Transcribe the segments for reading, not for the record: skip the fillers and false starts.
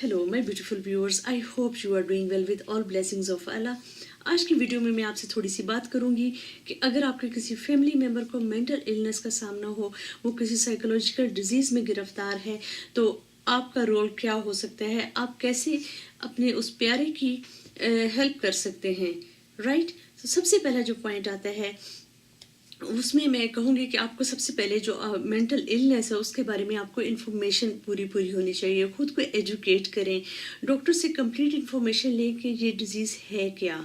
Hello my beautiful viewers, I hope you are doing well with all blessings of अल्लाह। आज की video में मैं आपसे थोड़ी सी बात करूंगी कि अगर आपके किसी फैमिली मेम्बर को मेंटल इलनेस का सामना हो, वो किसी साइकोलॉजिकल डिजीज़ में गिरफ्तार है, तो आपका रोल क्या हो सकता है, आप कैसे अपने उस प्यारे की हेल्प कर सकते हैं, राइट। तो सबसे पहला जो पॉइंट आता है उसमें मैं कहूँगी कि आपको सबसे पहले जो मेंटल इलनेस है उसके बारे में आपको इन्फॉर्मेशन पूरी होनी चाहिए। खुद को एजुकेट करें, डॉक्टर से कंप्लीट इन्फॉर्मेशन लें कि ये डिज़ीज़ है क्या,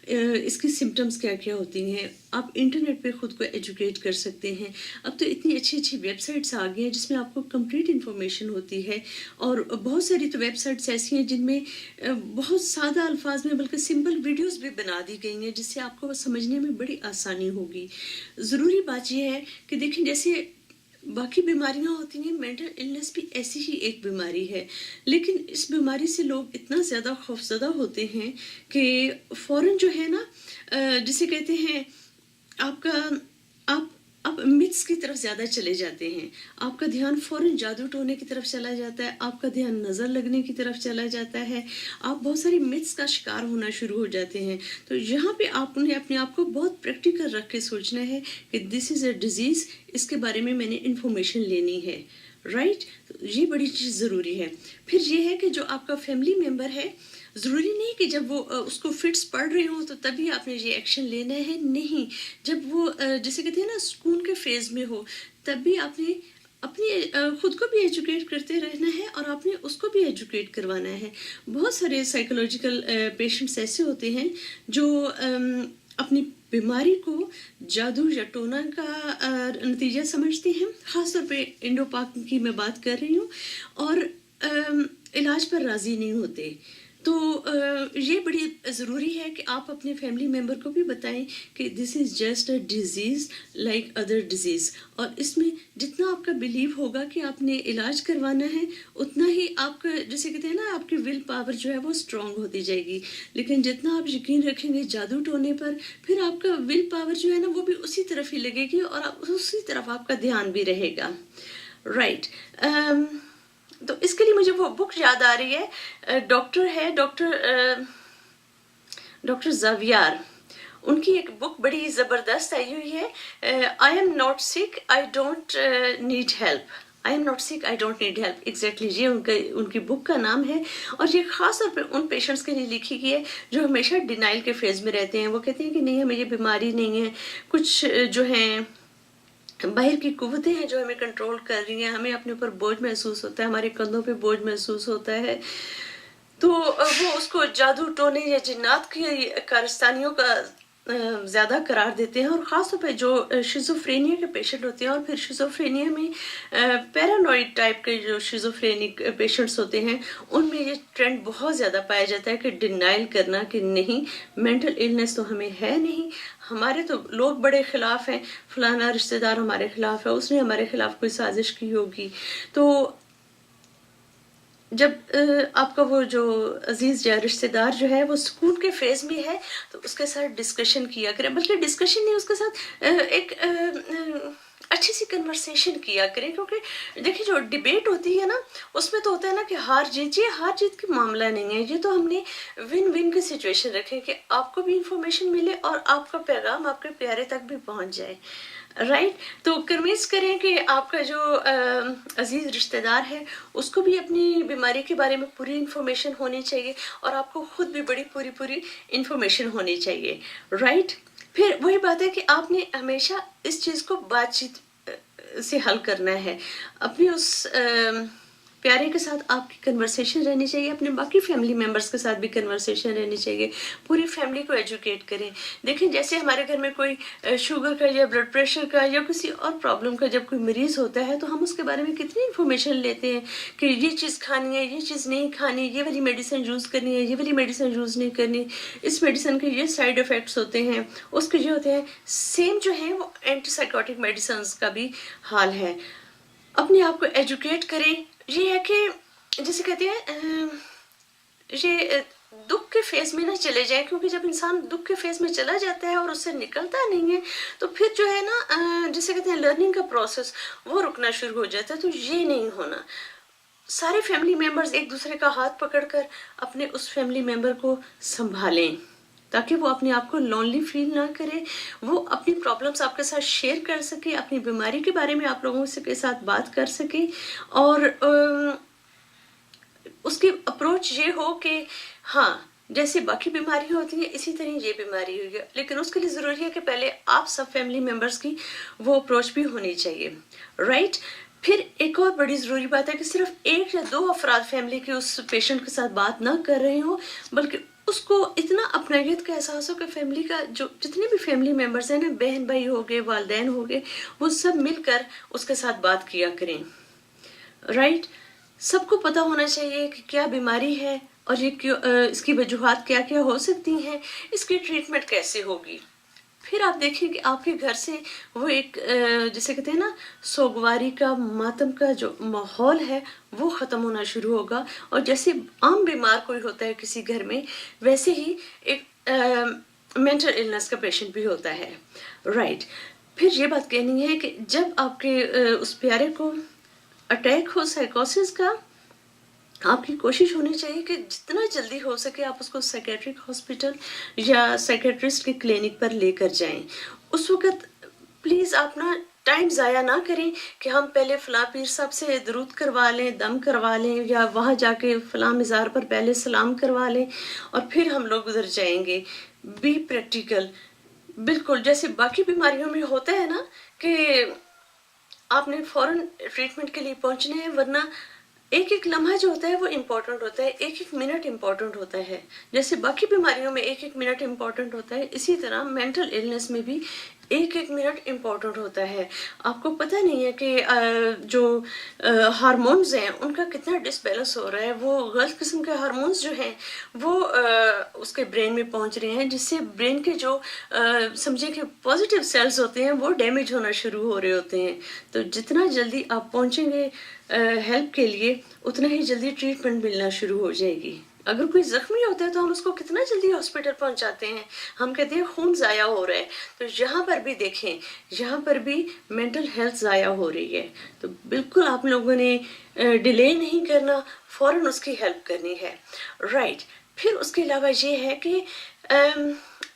इसकी सिम्टम्स क्या क्या होती हैं। आप इंटरनेट पे खुद को एजुकेट कर सकते हैं। अब तो इतनी अच्छी वेबसाइट्स आ गई हैं जिसमें आपको कंप्लीट इन्फॉर्मेशन होती है, और बहुत सारी तो वेबसाइट्स ऐसी हैं जिनमें बहुत सादा अल्फाज में बल्कि सिंपल वीडियोस भी बना दी गई हैं जिससे आपको समझने में बड़ी आसानी होगी। ज़रूरी बात यह है कि देखिए, जैसे बाकी बीमारियां होती हैं, मेंटल इलनेस भी ऐसी ही एक बीमारी है, लेकिन इस बीमारी से लोग इतना ज़्यादा खौफजदा होते हैं कि फ़ौरन जो है ना, जिसे कहते हैं आपका आप मिथ्स की तरफ ज़्यादा चले जाते हैं। आपका ध्यान फ़ौरन जादू टोने की तरफ चला जाता है, आपका ध्यान नज़र लगने की तरफ चला जाता है, आप बहुत सारी मिथ्स का शिकार होना शुरू हो जाते हैं। तो यहाँ पे आपने अपने आप को बहुत प्रैक्टिकल रख के सोचना है कि दिस इज़ अ डिज़ीज़, इसके बारे में मैंने इन्फॉर्मेशन लेनी है, राइट। तो ये बड़ी चीज़ ज़रूरी है। फिर ये है कि जो आपका फैमिली मेम्बर है, ज़रूरी नहीं कि जब वो उसको फिट्स पड़ रहे हो तो तभी आपने ये एक्शन लेना है, नहीं। जब वो जैसे कहते हैं ना सुकून के फेज़ में हो, तब भी आपने अपनी खुद को भी एजुकेट करते रहना है और आपने उसको भी एजुकेट करवाना है। बहुत सारे साइकोलॉजिकल पेशेंट्स ऐसे होते हैं जो अपनी बीमारी को जादू या टोना का नतीजा समझते हैं। ख़ासतौर पे इंडो पाक की मैं बात कर रही हूँ, और इलाज पर राज़ी नहीं होते। तो ये बड़ी ज़रूरी है कि आप अपने फैमिली मेम्बर को भी बताएं कि this is just a disease like other disease, और इसमें जितना आपका बिलीव होगा कि आपने इलाज करवाना है, उतना ही आपका, जैसे कहते हैं ना, आपकी विल पावर जो है वो स्ट्रॉन्ग होती जाएगी। लेकिन जितना आप यकीन रखेंगे जादू टोने पर, फिर आपका विल पावर जो है ना वो भी उसी तरफ ही लगेगी और उसी तरफ आपका ध्यान भी रहेगा, राइट। तो इसके लिए मुझे वो बुक याद आ रही है, डॉक्टर जावियर, उनकी एक बुक बड़ी ज़बरदस्त आई हुई है, I am not sick I don't need help. I am not sick I don't need help, exactly ये उनकी बुक का नाम है। और ये ख़ास तौर पर उन पेशेंट्स के लिए लिखी गई है जो हमेशा डिनाइल के फेज़ में रहते हैं। वो कहते हैं कि नहीं, हमें ये बीमारी नहीं है, कुछ जो हैं बाहर की कुव्वतें हैं जो हमें कंट्रोल कर रही हैं, हमें अपने ऊपर बोझ महसूस होता है, हमारे कंधों पे बोझ महसूस होता है। तो वो उसको जादू टोने या जिन्नात की कारस्तानियों का ज़्यादा करार देते हैं। और ख़ास तौर पे जो शिज़ोफ्रेनिया के पेशेंट होते हैं, और फिर शिज़ोफ्रेनिया में पैरानॉइड टाइप के जो शिज़ोफ्रेनिक पेशेंट्स होते हैं, उनमें ये ट्रेंड बहुत ज़्यादा पाया जाता है कि डिनाइल करना कि नहीं, मेंटल इलनेस तो हमें है नहीं, हमारे तो लोग बड़े खिलाफ हैं, फलाना रिश्तेदार हमारे खिलाफ है, उसने हमारे खिलाफ कोई साजिश की होगी। तो जब आपका वो जो अजीज या रिश्तेदार जो है वो सुकून के फेज में है, तो उसके साथ डिस्कशन किया करें, बल्कि डिस्कशन नहीं, उसके साथ एक अच्छी सी कन्वर्सेशन किया करें। क्योंकि देखिए, जो डिबेट होती है ना, उसमें तो होता है ना कि हार जीत, ये हार जीत का मामला नहीं है, ये तो हमने विन विन की सिचुएशन रखे कि आपको भी इंफॉर्मेशन मिले और आपका पैगाम आपके प्यारे तक भी पहुंच जाए, राइट। तो कन्विंस करें कि आपका जो अजीज रिश्तेदार है उसको भी अपनी बीमारी के बारे में पूरी इन्फॉर्मेशन होनी चाहिए, और आपको खुद भी बड़ी पूरी इन्फॉर्मेशन होनी चाहिए, राइट। फिर वही बात है कि आपने हमेशा इस चीज़ को बातचीत से हल करना है। अपनी उस प्यारे के साथ आपकी कन्वर्सेशन रहनी चाहिए, अपने बाकी फैमिली मेम्बर्स के साथ भी कन्वर्सेशन रहनी चाहिए, पूरी फैमिली को एजुकेट करें। देखें, जैसे हमारे घर में कोई शुगर का या ब्लड प्रेशर का या किसी और प्रॉब्लम का जब कोई मरीज़ होता है, तो हम उसके बारे में कितनी इन्फॉर्मेशन लेते हैं कि ये चीज़ खानी है, ये चीज़ नहीं खानी, ये वाली मेडिसिन यूज़ करनी है, ये वाली मेडिसिन यूज़ नहीं करनी, इस मेडिसिन के ये साइड इफ़ेक्ट्स होते हैं, उसके ये होते हैं। सेम जो है वो एंटीसाइकोटिक मेडिसिन का भी हाल है। अपने आप को एजुकेट करें। ये है कि जैसे कहते हैं, ये दुख के फेज में ना चले जाए, क्योंकि जब इंसान दुख के फेज में चला जाता है और उससे निकलता नहीं है, तो फिर जो है ना, जैसे कहते हैं लर्निंग का प्रोसेस वो रुकना शुरू हो जाता है। तो ये नहीं होना। सारे फैमिली मेम्बर्स एक दूसरे का हाथ पकड़कर अपने उस फैमिली मेम्बर को संभालें, ताकि वो अपने आप को लोनली फील ना करे, वो अपनी प्रॉब्लम्स आपके साथ शेयर कर सके, अपनी बीमारी के बारे में आप लोगों के साथ बात कर सके, और उसकी अप्रोच ये हो कि हाँ, जैसे बाकी बीमारी होती है इसी तरह ये बीमारी हुई है, लेकिन उसके लिए ज़रूरी है कि पहले आप सब फैमिली मेम्बर्स की वो अप्रोच भी होनी चाहिए, राइट। फिर एक और बड़ी ज़रूरी बात है कि सिर्फ एक या दो अफराद फैमिली के उस पेशेंट के साथ बात ना कर रहे हो, बल्कि उसको इतना अपनायत का एहसास हो कि फैमिली का जो जितने भी फैमिली मेम्बर्स हैं ना, बहन भाई हो गए, वालदैन हो गए, वो सब मिलकर उसके साथ बात किया करें, राइट। सबको पता होना चाहिए कि क्या बीमारी है और ये क्यों, इसकी वजूहात क्या क्या हो सकती हैं, इसकी ट्रीटमेंट कैसे होगी। फिर आप देखिए कि आपके घर से वो एक जैसे कहते हैं ना, सोगवारी का, मातम का जो माहौल है वो ख़त्म होना शुरू होगा, और जैसे आम बीमार कोई होता है किसी घर में, वैसे ही एक मेंटल इलनेस का पेशेंट भी होता है, राइट। फिर ये बात कहनी है कि जब आपके उस प्यारे को अटैक हो साइकोसिस का, आपकी कोशिश होनी चाहिए कि जितना जल्दी हो सके आप उसको साइकेट्रिक हॉस्पिटल या साइकेट्रिस्ट के क्लिनिक पर लेकर जाएं। उस वक्त प्लीज़ आप ना टाइम ज़ाया ना करें कि हम पहले फ़लाँ पीर साहब से दरूद करवा लें, दम करवा लें, या वहाँ जाके फ़लाँ मज़ार पर पहले सलाम करवा लें और फिर हम लोग उधर जाएंगे। बी प्रैक्टिकल, बिल्कुल जैसे बाकी बीमारियों में होता है ना कि आपने फौरन ट्रीटमेंट के लिए पहुंचना है, वरना एक एक लम्हा जो होता है वो इम्पोर्टेंट होता है, एक एक मिनट इम्पोर्टेंट होता है। जैसे बाकी बीमारियों में एक एक मिनट इम्पोर्टेंट होता है, इसी तरह मेंटल इलनेस में भी एक एक मिनट इम्पोर्टेंट होता है। आपको पता नहीं है कि जो हार्मोन्स हैं उनका कितना डिसबैलेंस हो रहा है, वो गलत किस्म के हार्मोन्स जो हैं वो उसके ब्रेन में पहुंच रहे हैं, जिससे ब्रेन के जो समझे कि पॉजिटिव सेल्स होते हैं वो डैमेज होना शुरू हो रहे होते हैं। तो जितना जल्दी आप पहुंचेंगे हेल्प के लिए, उतना ही जल्दी ट्रीटमेंट मिलना शुरू हो जाएगी। अगर कोई जख्मी होता है तो हम उसको कितना जल्दी हॉस्पिटल पहुंचाते हैं, हम कहते हैं खून ज़ाया हो रहा है। तो यहाँ पर भी देखें, यहाँ पर भी मेंटल हेल्थ ज़ाया हो रही है। तो बिल्कुल आप लोगों ने डिले नहीं करना, फ़ौरन उसकी हेल्प करनी है, राइट। फिर उसके अलावा ये है कि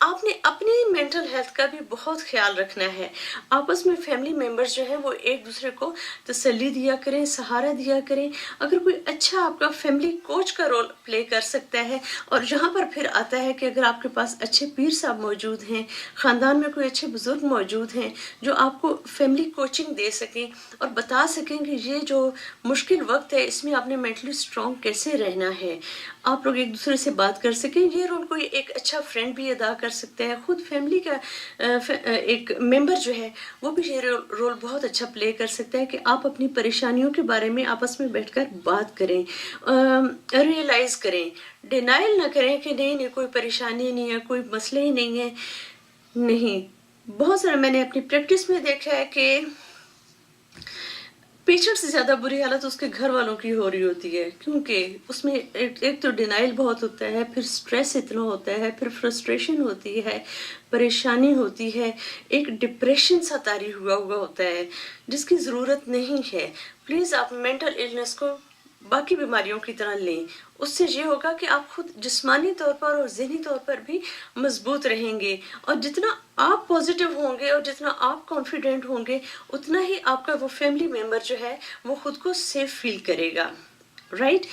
आपने अपनी मेंटल हेल्थ का भी बहुत ख्याल रखना है। आपस में फैमिली मेम्बर्स जो हैं वो एक दूसरे को तसल्ली दिया करें, सहारा दिया करें। अगर कोई अच्छा आपका फैमिली कोच का रोल प्ले कर सकता है, और यहाँ पर फिर आता है कि अगर आपके पास अच्छे पीर साहब मौजूद हैं, ख़ानदान में कोई अच्छे बुज़ुर्ग मौजूद हैं जो आपको फैमिली कोचिंग दे सकें और बता सकें कि ये जो मुश्किल वक्त है इसमें आपने मेंटली स्ट्रॉन्ग कैसे रहना है, आप लोग एक दूसरे से बात कर सकें, ये रोल कोई एक अच्छा फ्रेंड भी अदा कर सकता है। खुद फैमिली का एक मेंबर जो है वो भी ये रोल बहुत अच्छा प्ले कर सकता है कि आप अपनी परेशानियों के बारे में आपस में बैठकर बात करें, रियलाइज़ करें, डिनाइल ना करें कि नहीं नहीं कोई परेशानी नहीं है, कोई मसले ही नहीं है। नहीं, बहुत सारा मैंने अपनी प्रैक्टिस में देखा है कि पेशेंट से ज़्यादा बुरी हालत उसके घर वालों की हो रही होती है, क्योंकि उसमें एक तो डिनाइल बहुत होता है, फिर स्ट्रेस इतना होता है, फिर फ्रस्ट्रेशन होती है, परेशानी होती है, एक डिप्रेशन सा तारी हुआ होता है जिसकी ज़रूरत नहीं है। प्लीज़ आप मेंटल इलनेस को बाकी बीमारियों की तरह लें, उससे ये होगा कि आप खुद जिस्मानी तौर पर और ज़हनी तौर पर भी मजबूत रहेंगे, और जितना आप पॉजिटिव होंगे और जितना आप कॉन्फिडेंट होंगे, उतना ही आपका वो फैमिली मेम्बर जो है वो खुद को सेफ फील करेगा, राइट।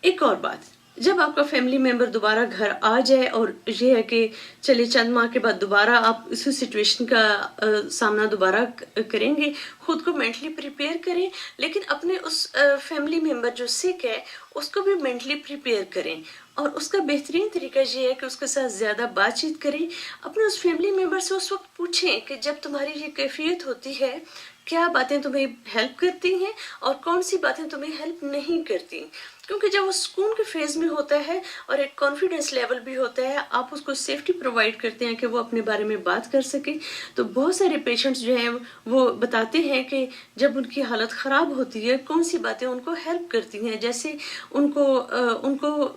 एक और बात, जब आपका फैमिली मेम्बर दोबारा घर आ जाए और ये है कि चले चंद माह के बाद दोबारा आप इसी सिचुएशन का सामना दोबारा करेंगे, खुद को मेंटली प्रिपेयर करें, लेकिन अपने उस फैमिली मेम्बर जो सिक है उसको भी मेंटली प्रिपेयर करें। और उसका बेहतरीन तरीका ये है कि उसके साथ ज़्यादा बातचीत करें, अपने उस फैमिली मेम्बर से उस वक्त पूछें कि जब तुम्हारी ये कैफियत होती है क्या बातें तुम्हें हेल्प करती हैं और कौन सी बातें तुम्हें हेल्प नहीं करती, क्योंकि जब वो सुकून के फेज में होता है और एक कॉन्फिडेंस लेवल भी होता है, आप उसको सेफ्टी प्रोवाइड करते हैं कि वो अपने बारे में बात कर सके। तो बहुत सारे पेशेंट्स जो हैं वो बताते हैं कि जब उनकी हालत ख़राब होती है कौन सी बातें उनको हेल्प करती हैं, जैसे उनको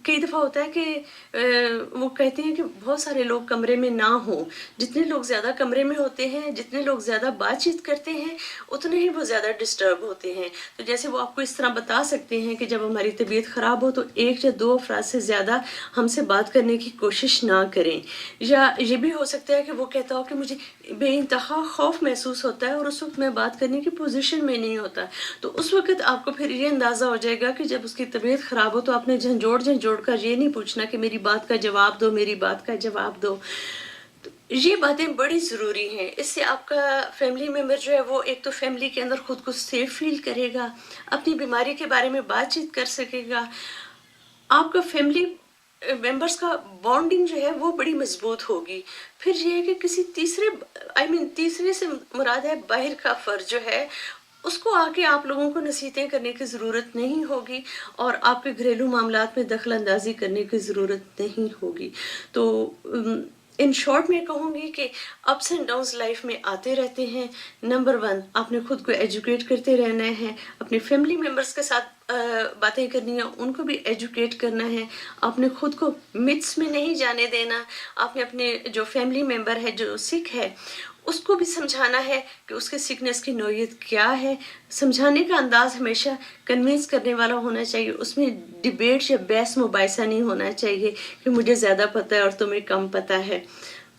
कई दफ़ा होता है कि वो कहते हैं कि बहुत सारे लोग कमरे में ना हों, जितने लोग ज़्यादा कमरे में होते हैं, जितने लोग ज़्यादा बातचीत करते हैं, उतने ही वो ज़्यादा डिस्टर्ब होते हैं। तो जैसे वो आपको इस तरह बता सकते हैं कि जब हमारी तबीयत ख़राब हो तो 1 या 2 अफराद से ज़्यादा हमसे बात करने की कोशिश ना करें। या ये भी हो सकता है कि वो कहता हो कि मुझे बेइंतहा खौफ महसूस होता है और उस वक्त मैं बात करने की पोजीशन में नहीं होता। तो उस वक्त आपको फिर ये अंदाज़ा हो जाएगा कि जब उसकी तबीयत ख़राब हो तो आपने झंझोड़ कर ये नहीं पूछना कि मेरी बात का जवाब दो, मेरी बात का जवाब दो। तो ये बातें बड़ी ज़रूरी हैं। इससे आपका फैमिली मेम्बर जो है वो एक तो फैमिली के अंदर खुद को सेफ फील करेगा, अपनी बीमारी के बारे में बातचीत कर सकेगा, आपका फैमिली मेंबर्स का बॉन्डिंग जो है वो बड़ी मजबूत होगी। फिर ये है कि किसी तीसरे तीसरे से मुराद है बाहर का फर्ज जो है, उसको आके आप लोगों को नसीहतें करने की ज़रूरत नहीं होगी और आपके घरेलू मामलात में दखल अंदाजी करने की ज़रूरत नहीं होगी। तो इन शॉर्ट में कहूँगी कि अप्स एंड डाउन्स लाइफ में आते रहते हैं। नंबर 1, आपने खुद को एजुकेट करते रहना है, अपने फैमिली मेम्बर्स के साथ बातें करनी है, उनको भी एजुकेट करना है। आपने खुद को मिथ्स में नहीं जाने देना। आपने अपने जो फैमिली मेम्बर है जो सिक है उसको भी समझाना है कि उसके सिकनेस की नौयत क्या है। समझाने का अंदाज हमेशा कन्विंस करने वाला होना चाहिए। उसमें डिबेट या बहस मुबाहिसा नहीं होना चाहिए कि मुझे ज़्यादा पता है और तुम्हें कम पता है।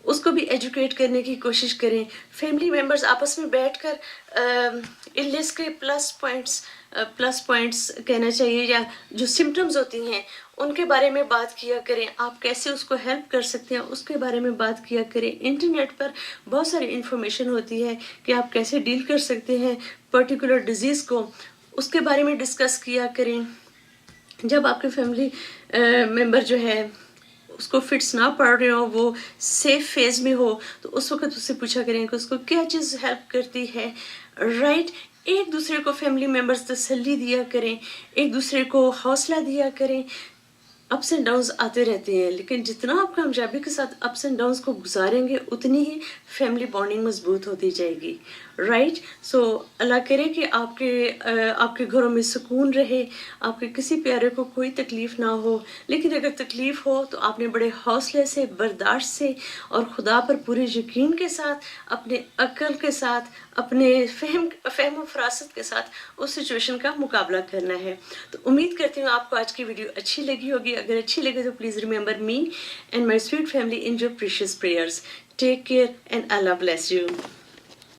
उसको भी एजुकेट करने की कोशिश करें। फैमिली मेम्बर्स आपस में बैठकर इलनेस के प्लस पॉइंट्स कहना चाहिए या जो सिम्टम्स होती हैं उनके बारे में बात किया करें। आप कैसे उसको हेल्प कर सकते हैं उसके बारे में बात किया करें। इंटरनेट पर बहुत सारी इंफॉर्मेशन होती है कि आप कैसे डील कर सकते हैं पर्टिकुलर डिजीज़ को, उसके बारे में डिस्कस किया करें। जब आपके फैमिली मेम्बर जो है उसको फिट्स ना पड़ रहे हो, वो सेफ फेज में हो, तो उस वक्त उससे पूछा करें कि उसको क्या चीज़ हेल्प करती है। राइट, एक दूसरे को फैमिली मेम्बर्स तसल्ली दिया करें, एक दूसरे को हौसला दिया करें। अप्स एंड डाउन्स आते रहते हैं, लेकिन जितना आप कामयाबी के साथ अप्स एंड डाउन्स को गुजारेंगे उतनी ही फैमिली बॉन्डिंग मजबूत होती जाएगी। राइट, सो अल्लाह करे कि आपके घरों में सुकून रहे, आपके किसी प्यारे को कोई तकलीफ़ ना हो। लेकिन अगर तकलीफ़ हो तो आपने बड़े हौसले से, बर्दाश्त से और खुदा पर पूरे यकीन के साथ, अपने अक्ल के साथ, अपने फहम फरासत के साथ उस सिचुएशन का मुकाबला करना है। तो उम्मीद करती हूँ आपको आज की वीडियो अच्छी लगी होगी। अगर अच्छी लगे तो please remember me and my sweet family in your precious prayers. Take care and Allah bless you.